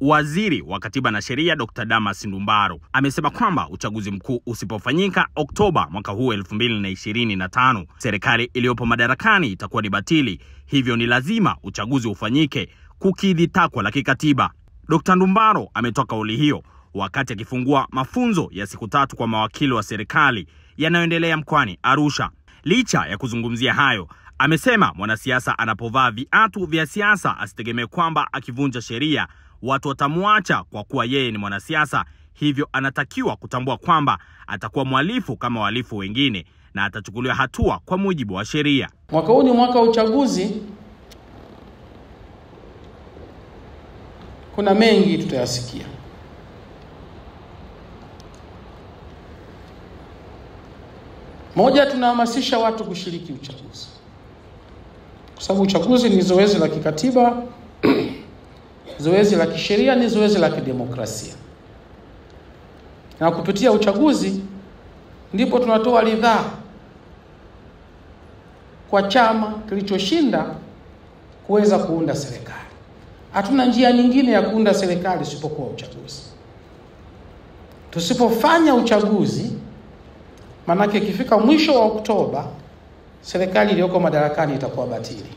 Waziri wa Katiba na Sheria Dr. Damas Ndumbaro amesema kwamba uchaguzi mkuu usipofanyika Oktoba mwaka huu 2025, serikali iliyopo madarakani itakuwa ni batili, hivyo ni lazima uchaguzi ufanyike kukidhi takwa la kikatiba. Dr. Ndumbaro ametoa kauli hiyo wakati akifungua mafunzo ya siku 3 kwa mawakili wa serikali yanayoendelea mkoani Arusha. Licha ya kuzungumzia hayo, amesema mwanasiasa anapovaa viatu vya siasa asitegemee kwamba akivunja sheria watu watamuacha kwa kuwa yeye ni mwanasiasa, hivyo anatakiwa kutambua kwamba atakuwa mhalifu kama wahalifu wengine na atachukuliwa hatua kwa mujibu wa sheria. Mwaka huu ni mwaka wa uchaguzi. Kuna mengi tutayasikia. Moja, tunahamasisha watu kushiriki uchaguzi, kwa sababu uchaguzi ni zoezi la kikatiba, zoezi la kisheria, ni zoezi la kidemokrasia. Na kupitia uchaguzi ndipo tunatoa ridhaa kwa chama kilichoshinda kuweza kuunda serikali. Hatuna njia nyingine ya kuunda serikali isipokuwa uchaguzi. Tusipofanya uchaguzi, manake ikifika mwisho wa Oktoba serikali iliyoko madarakani itakuwa batili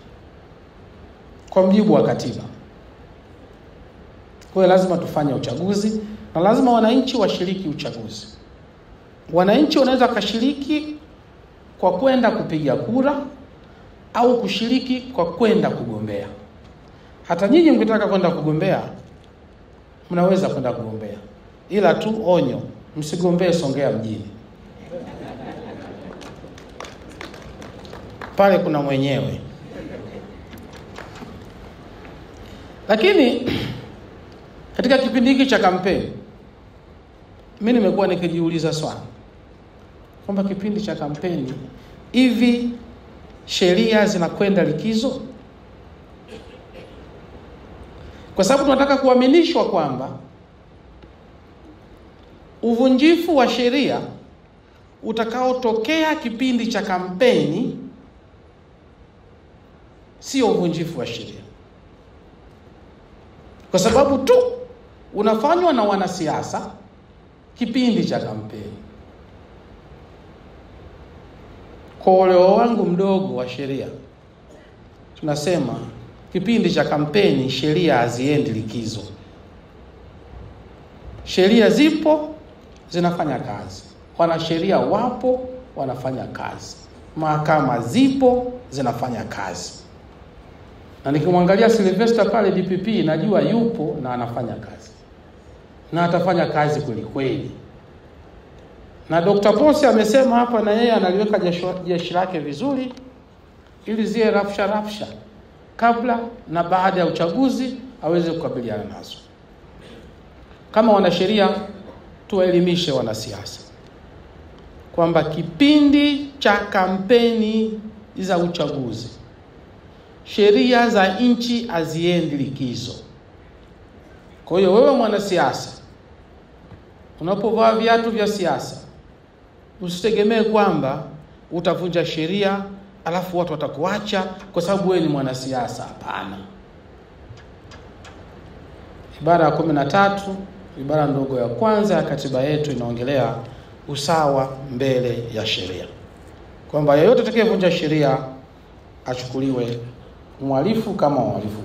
kwa mujibu wa katiba. Kwa hiyo lazima tufanye uchaguzi na lazima wananchi washiriki uchaguzi. Wananchi wanaweza kushiriki kwa kwenda kupiga kura au kushiriki kwa kwenda kugombea. Hata nyinyi mkitaka kwenda kugombea mnaweza kwenda kugombea, ila tu onyo, msigombee Songea mjini. Pale kuna mwenyewe. Lakini katika kipindi hiki cha kampeni, mimi nimekuwa nikijiuliza swali kwamba kipindi cha kampeni hivi sheria zinakwenda likizo? Kwa sababu tunataka kuaminishwa kwamba uvunjifu wa sheria utakaotokea kipindi cha kampeni sio uvunjifu wa sheria, kwa sababu tu unafanywa na wanasiasa kipindi cha kampeni. Kwa uleo wangu mdogo wa sheria, tunasema kipindi cha kampeni sheria haziendi likizo. Sheria zipo, zinafanya kazi. Wanasheria wapo, wanafanya kazi. Mahakama zipo, zinafanya kazi. Na nikimwangalia Sylvester pale DPP, najua yupo na anafanya kazi. Na atafanya kazi kweli kweli. Na Dr. Ponce amesema hapa na yeye analiweka jeshi lake vizuri ili ziwe rafsha kabla na baada ya uchaguzi aweze kukabiliana nazo. Kama wanasheria, tuwaelimishe wanasiasa kwamba kipindi cha kampeni za uchaguzi sheria za nchi haziendi likizo. Kwa hiyo wewe mwanasiasa, unapovaa viatu vya siasa, usitegemee kwamba utavunja sheria alafu watu watakuacha kwa sababu wewe ni mwanasiasa. Hapana. Ibara ya 13, ibara ndogo ya kwanza ya katiba yetu inaongelea usawa mbele ya sheria, kwamba yeyote atakayevunja sheria achukuliwe mhalifu kama wahalifu.